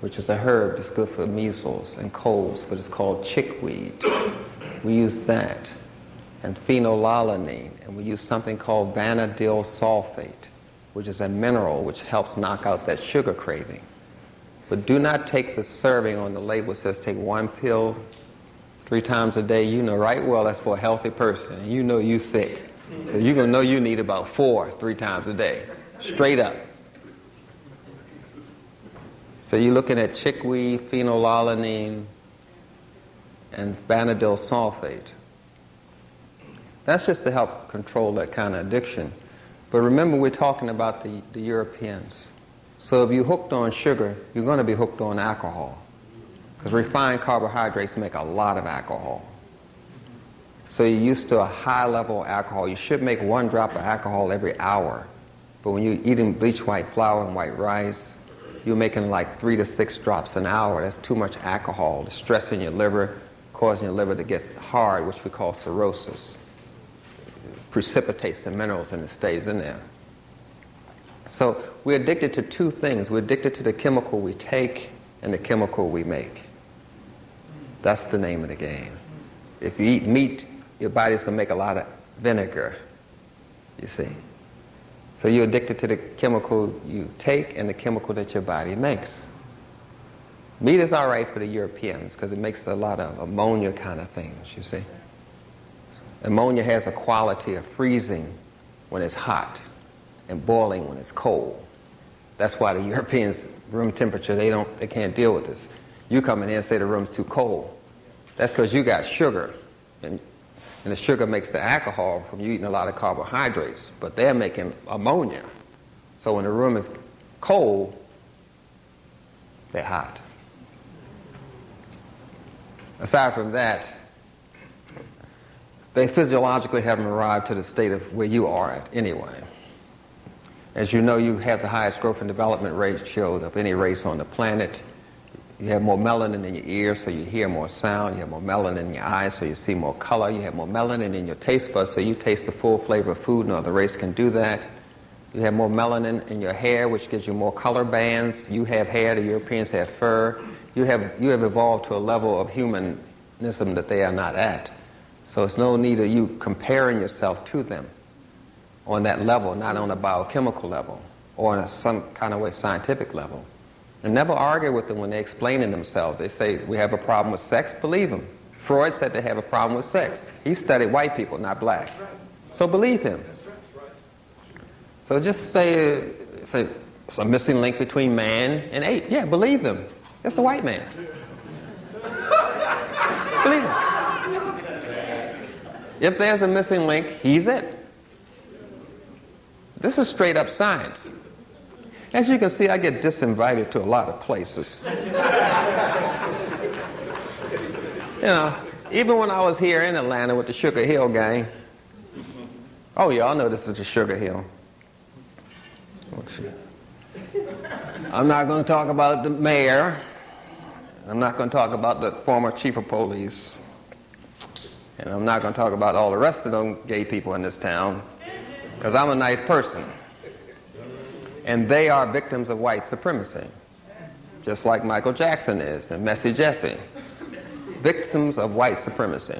which is a herb that's good for measles and colds, but it's called chickweed. We use that. And phenylalanine, and we use something called vanadilyl sulfate, which is a mineral which helps knock out that sugar craving. But do not take the serving on the label that says take 1 pill 3 times a day. You know right well that's for a healthy person, and you know you're sick. So you're going to know you need about 4 3 times a day, straight up. So you're looking at chickweed, phenylalanine, and vanadilyl sulfate. That's just to help control that kind of addiction. But remember, we're talking about the Europeans. So if you're hooked on sugar, you're going to be hooked on alcohol. Because refined carbohydrates make a lot of alcohol. So you're used to a high level of alcohol. You should make 1 drop of alcohol every hour. But when you're eating bleached white flour and white rice, you're making like 3 to 6 drops an hour. That's too much alcohol. The stress in your liver, causing your liver to get hard, which we call cirrhosis. Precipitates the minerals and it stays in there. So we're addicted to 2 things. We're addicted to the chemical we take and the chemical we make. That's the name of the game. If you eat meat, your body's going to make a lot of vinegar, you see. So you're addicted to the chemical you take and the chemical that your body makes. Meat is all right for the Europeans because it makes a lot of ammonia kind of things, you see. Ammonia has a quality of freezing when it's hot and boiling when it's cold. That's why the Europeans, room temperature, they can't deal with this. You come in here and say the room's too cold. That's because you got sugar, and the sugar makes the alcohol from you eating a lot of carbohydrates, but they're making ammonia. So when the room is cold, they're hot. Aside from that, they physiologically haven't arrived to the state of where you are at anyway. As you know, you have the highest growth and development ratio of any race on the planet. You have more melanin in your ears, so you hear more sound. You have more melanin in your eyes, so you see more color. You have more melanin in your taste buds, so you taste the full flavor of food. No other race can do that. You have more melanin in your hair, which gives you more color bands. You have hair, the Europeans have fur. You have evolved to a level of humanism that they are not at. So it's no need of you comparing yourself to them on that level, not on a biochemical level or on some kind of way scientific level. And never argue with them when they're explaining themselves. They say, we have a problem with sex, believe them. Freud said they have a problem with sex. He studied white people, not black. So believe him. So just say it's a missing link between man and ape. Yeah, believe them. It's the white man. Believe him. If there's a missing link, he's it. This is straight up science. As you can see, I get disinvited to a lot of places. You know, even when I was here in Atlanta with the Sugar Hill gang. Oh, y'all know this is the Sugar Hill. Oh, shit. I'm not going to talk about the mayor. I'm not going to talk about the former chief of police. And I'm not going to talk about all the rest of them gay people in this town, because I'm a nice person. And they are victims of white supremacy, just like Michael Jackson is and Messy Jesse. Victims of white supremacy,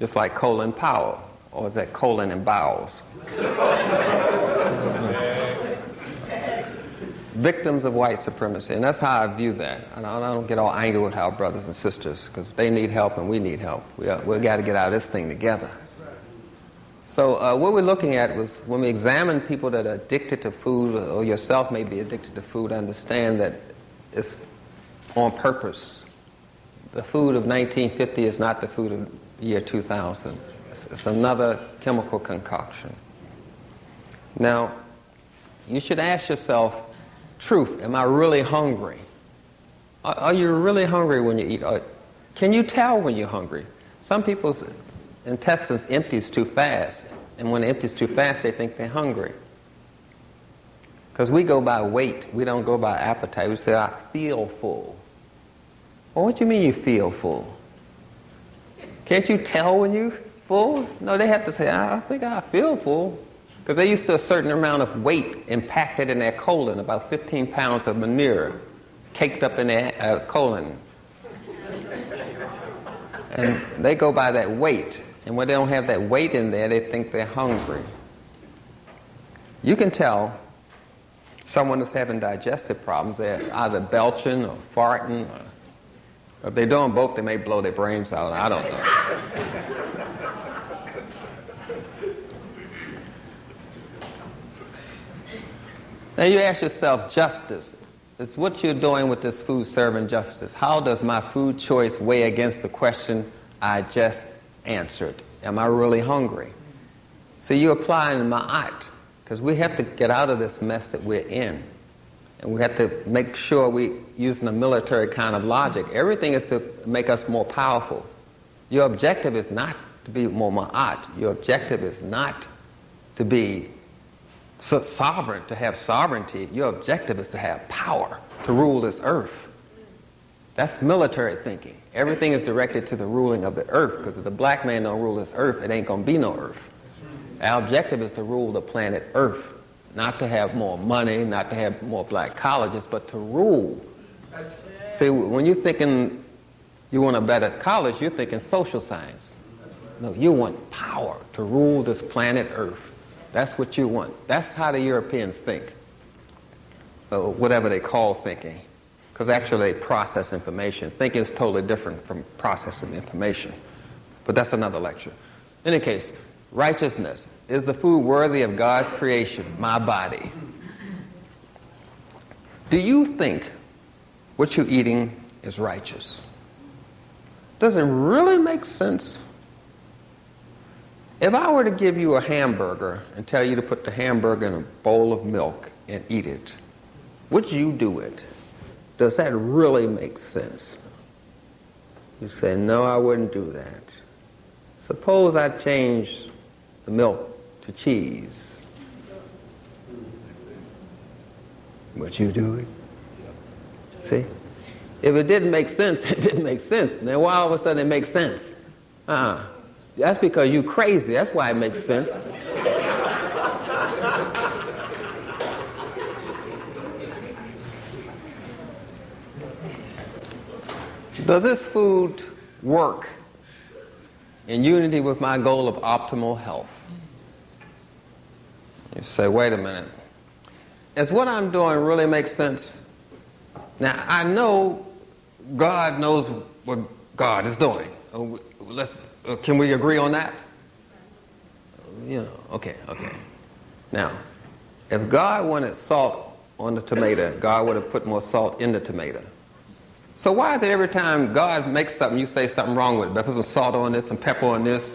just like Colin Powell, or is that Colin and Bowles? Victims of white supremacy, and that's how I view that. And I don't get all angry with our brothers and sisters, because they need help and we need help. We've got to get out of this thing together. So what we're looking at was when we examine people that are addicted to food, or yourself may be addicted to food, understand that it's on purpose. The food of 1950 is not the food of the year 2000. It's another chemical concoction. Now, you should ask yourself, truth, am I really hungry? Are you really hungry when you eat? Can you tell when you're hungry? Some people's intestines empties too fast, and when it empties too fast, they think they're hungry. Because we go by weight, we don't go by appetite. We say, I feel full. Well, what do you mean you feel full? Can't you tell when you're full? No, they have to say, I think I feel full. Because they're used to a certain amount of weight impacted in their colon, about 15 pounds of manure caked up in their colon. And they go by that weight. And when they don't have that weight in there, they think they're hungry. You can tell someone who's having digestive problems, they're either belching or farting. Or if they're doing both, they may blow their brains out. I don't know. Now you ask yourself, justice. It's what you're doing with this food serving justice. How does my food choice weigh against the question I just answered? Am I really hungry? See, you're applying ma'at, because we have to get out of this mess that we're in. And we have to make sure we're using a military kind of logic. Everything is to make us more powerful. Your objective is not to be more ma'at. Your objective is not to be sovereign, to have sovereignty. Your objective is to have power, to rule this earth. That's military thinking. Everything is directed to the ruling of the earth, because if the black man don't rule this earth, it ain't going to be no earth. Our objective is to rule the planet Earth, not to have more money, not to have more black colleges, but to rule. See, when you're thinking you want a better college, you're thinking social science. No, you want power to rule this planet Earth. That's what you want. That's how the Europeans think, whatever they call thinking, because actually they process information. Thinking is totally different from processing information, but that's another lecture. In any case, righteousness. Is the food worthy of God's creation, my body? Do you think what you're eating is righteous? Does it really make sense? If I were to give you a hamburger and tell you to put the hamburger in a bowl of milk and eat it, would you do it? Does that really make sense? You say, no, I wouldn't do that. Suppose I changed the milk to cheese. Would you do it? See? If it didn't make sense, it didn't make sense. Then why all of a sudden it makes sense? That's because you're crazy. That's why it makes sense. Does this food work in unity with my goal of optimal health? You say, wait a minute. Does what I'm doing really make sense? Now, I know God knows what God is doing. Can we agree on that? Okay. Now, if God wanted salt on the tomato, God would have put more salt in the tomato. So why is it every time God makes something, you say something wrong with it? Put some salt on this, some pepper on this.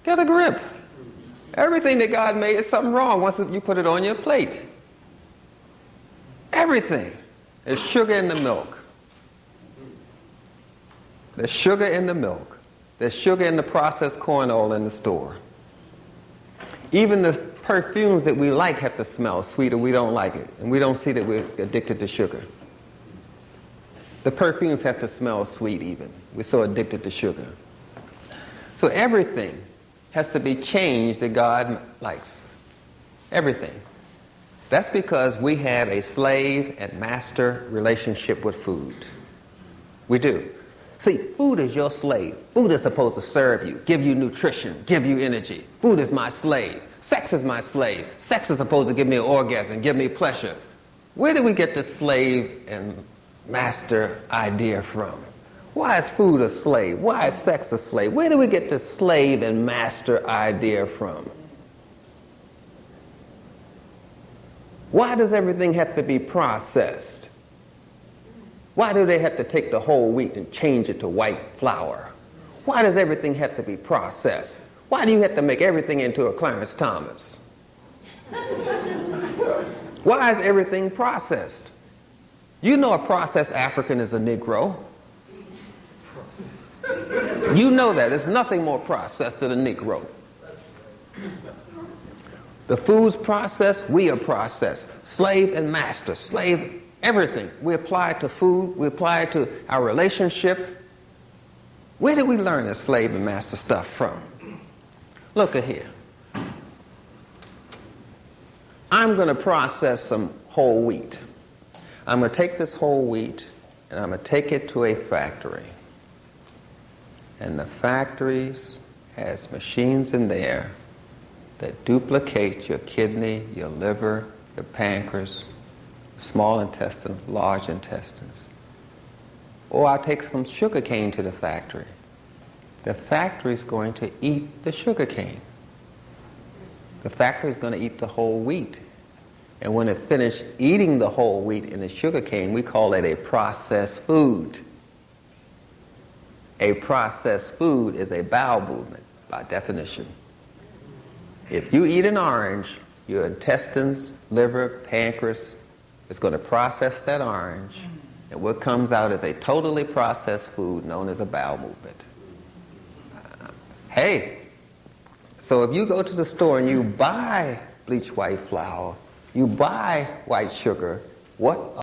Get a grip. Everything that God made is something wrong once you put it on your plate. Everything. There's sugar in the milk. There's sugar in the milk. There's sugar in the processed corn oil in the store. Even the perfumes that we like have to smell sweet or we don't like it. And we don't see that we're addicted to sugar. The perfumes have to smell sweet even. We're so addicted to sugar. So everything has to be changed that God likes. Everything. That's because we have a slave and master relationship with food. We do. See, food is your slave. Food is supposed to serve you, give you nutrition, give you energy. Food is my slave. Sex is my slave. Sex is supposed to give me an orgasm, give me pleasure. Where do we get the slave and master idea from? Why is food a slave? Why is sex a slave? Where do we get the slave and master idea from? Why does everything have to be processed? Why do they have to take the whole wheat and change it to white flour? Why does everything have to be processed? Why do you have to make everything into a Clarence Thomas? Why is everything processed? You know a processed African is a Negro. You know that. There's nothing more processed than a Negro. The food's processed, we are processed. Slave and master, slave, everything. We apply it to food, we apply it to our relationship. Where did we learn this slave and master stuff from? Look at here. I'm going to process some whole wheat. I'm going to take this whole wheat and I'm going to take it to a factory. And the factories has machines in there that duplicate your kidney, your liver, your pancreas, small intestines, large intestines. Or I'll take some sugar cane to the factory. The factory is going to eat the sugar cane. The factory is going to eat the whole wheat. And when it finished eating the whole wheat in the sugar cane, we call it a processed food. A processed food is a bowel movement, by definition. If you eat an orange, your intestines, liver, pancreas is going to process that orange, and what comes out is a totally processed food known as a bowel movement. Hey, so if you go to the store and you buy bleached white flour, you buy white sugar, what